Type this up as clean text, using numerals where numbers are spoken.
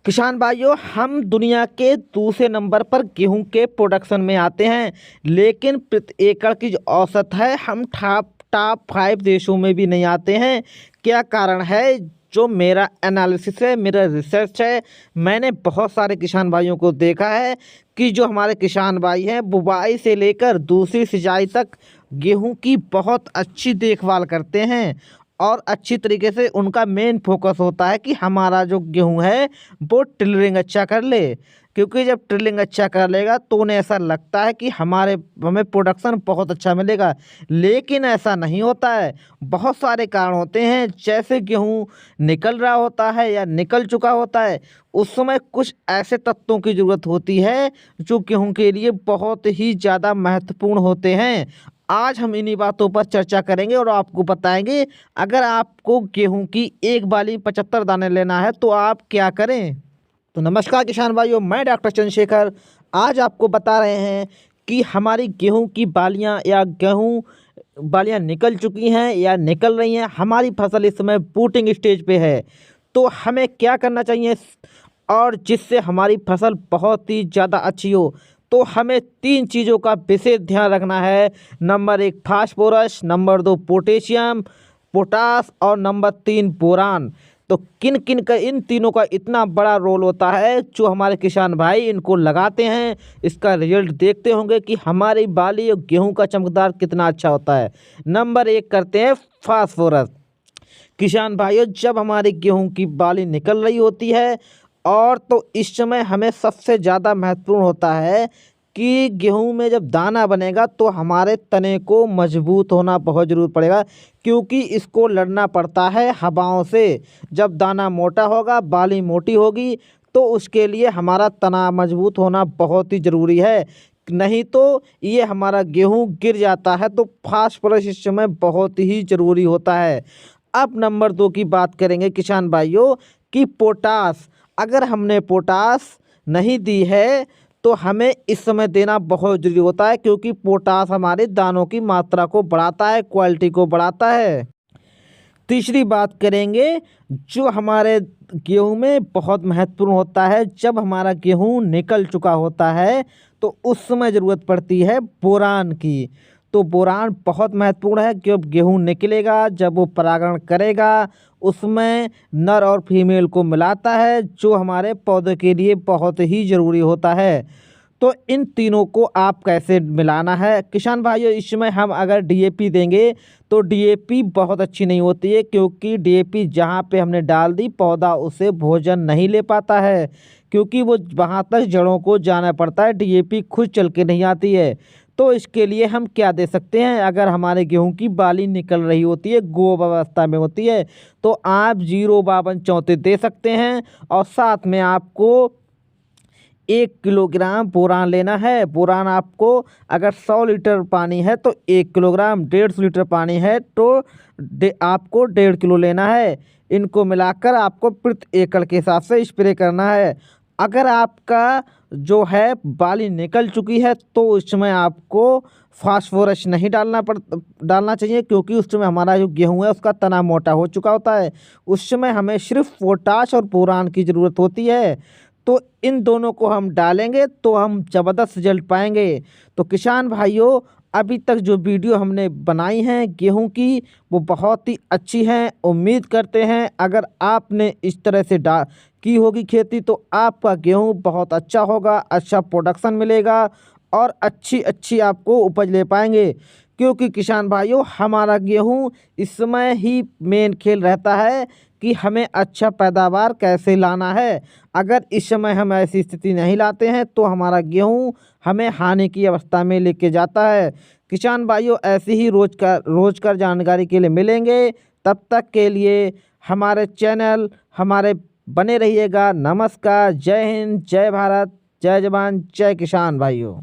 किसान भाइयों, हम दुनिया के दूसरे नंबर पर गेहूं के प्रोडक्शन में आते हैं। लेकिन प्रति एकड़ की जो औसत है, हम टॉप 5 देशों में भी नहीं आते हैं। क्या कारण है? जो मेरा एनालिसिस है, मेरा रिसर्च है, मैंने बहुत सारे किसान भाइयों को देखा है कि जो हमारे किसान भाई हैं, बुवाई से लेकर दूसरी सिंचाई तक गेहूं की बहुत अच्छी देखभाल करते हैं। और अच्छी तरीके से उनका मेन फोकस होता है कि हमारा जो गेहूं है वो टिलरिंग अच्छा कर ले। क्योंकि जब टिलरिंग अच्छा कर लेगा तो उन्हें ऐसा लगता है कि हमें प्रोडक्शन बहुत अच्छा मिलेगा। लेकिन ऐसा नहीं होता है। बहुत सारे कारण होते हैं, जैसे गेहूं निकल रहा होता है या निकल चुका होता है, उस समय कुछ ऐसे तत्वों की ज़रूरत होती है जो गेहूं के लिए बहुत ही ज़्यादा महत्वपूर्ण होते हैं। आज हम इन्हीं बातों पर चर्चा करेंगे और आपको बताएंगे, अगर आपको गेहूं की एक बाली 75 दाने लेना है तो आप क्या करें। तो नमस्कार किसान भाइयों, मैं डॉक्टर चंद्रशेखर आज आपको बता रहे हैं कि हमारी गेहूं की बालियां या गेहूं बालियां निकल चुकी हैं या निकल रही हैं, हमारी फसल इस समय बूटिंग स्टेज पे है, तो हमें क्या करना चाहिए और जिससे हमारी फसल बहुत ही ज़्यादा अच्छी हो। तो हमें 3 चीज़ों का विशेष ध्यान रखना है। Number 1 phosphorus, number 2 potassium, potash और नंबर 3 बोरान। तो किन किन का इन तीनों का इतना बड़ा रोल होता है, जो हमारे किसान भाई इनको लगाते हैं, इसका रिजल्ट देखते होंगे कि हमारी बाली और गेहूं का चमकदार कितना अच्छा होता है। नंबर 1 करते हैं फास्फोरस। किसान भाइयों, जब हमारी गेहूं की बाली निकल रही होती है और तो इस समय हमें सबसे ज़्यादा महत्वपूर्ण होता है कि गेहूं में जब दाना बनेगा तो हमारे तने को मजबूत होना बहुत ज़रूर पड़ेगा, क्योंकि इसको लड़ना पड़ता है हवाओं से। जब दाना मोटा होगा, बाली मोटी होगी, तो उसके लिए हमारा तना मजबूत होना बहुत ही ज़रूरी है। नहीं तो ये हमारा गेहूं गिर जाता है। तो फास्फोरस इस समय बहुत ही ज़रूरी होता है। अब नंबर 2 की बात करेंगे किसान भाइयों कि पोटास। अगर हमने पोटास नहीं दी है तो हमें इस समय देना बहुत ज़रूरी होता है, क्योंकि पोटास हमारे दानों की मात्रा को बढ़ाता है, क्वालिटी को बढ़ाता है। तीसरी बात करेंगे जो हमारे गेहूं में बहुत महत्वपूर्ण होता है, जब हमारा गेहूं निकल चुका होता है तो उस समय ज़रूरत पड़ती है बोरान की। तो बोरान बहुत महत्वपूर्ण है, जब गेहूं निकलेगा, जब वो परागण करेगा, उसमें नर और फीमेल को मिलाता है, जो हमारे पौधे के लिए बहुत ही ज़रूरी होता है। तो इन तीनों को आप कैसे मिलाना है किसान भाइयों, इसमें हम अगर डीएपी देंगे तो डीएपी बहुत अच्छी नहीं होती है, क्योंकि डीएपी जहाँ पे हमने डाल दी, पौधा उसे भोजन नहीं ले पाता है, क्योंकि वो वहाँ तक जड़ों को जाना पड़ता है, डीएपी खुद चल के नहीं आती है। तो इसके लिए हम क्या दे सकते हैं? अगर हमारे गेहूं की बाली निकल रही होती है, गो अवस्था में होती है, तो आप 052 दे सकते हैं। और साथ में आपको 1 किलोग्राम बोरान लेना है। बोरान आपको अगर 100 लीटर पानी है तो 1 किलोग्राम, 150 लीटर पानी है तो आपको 1.5 किलो लेना है। इनको मिलाकर आपको प्रति एकड़ के हिसाब से स्प्रे करना है। अगर आपका जो है बाली निकल चुकी है तो उस समय आपको फास्फोरस नहीं डालना चाहिए, क्योंकि उस समय हमारा जो गेहूं है उसका तना मोटा हो चुका होता है। उस समय हमें सिर्फ पोटाश और बोरान की ज़रूरत होती है। तो इन दोनों को हम डालेंगे तो हम ज़बरदस्त रिजल्ट पाएंगे। तो किसान भाइयों, अभी तक जो वीडियो हमने बनाई हैं गेहूं की, वो बहुत ही अच्छी हैं। उम्मीद करते हैं अगर आपने इस तरह से की होगी खेती तो आपका गेहूं बहुत अच्छा होगा, अच्छा प्रोडक्शन मिलेगा और अच्छी अच्छी आपको उपज ले पाएंगे। क्योंकि किसान भाइयों, हमारा गेहूं इस समय ही मेन खेल रहता है कि हमें अच्छा पैदावार कैसे लाना है। अगर इस समय हम ऐसी स्थिति नहीं लाते हैं तो हमारा गेहूं हमें हानि की अवस्था में लेके जाता है। किसान भाइयों, ऐसी ही रोज़ जानकारी के लिए मिलेंगे। तब तक के लिए हमारे चैनल हमारे बने रहिएगा। नमस्कार, जय हिंद, जय भारत, जय जवान, जय किसान भाइयों।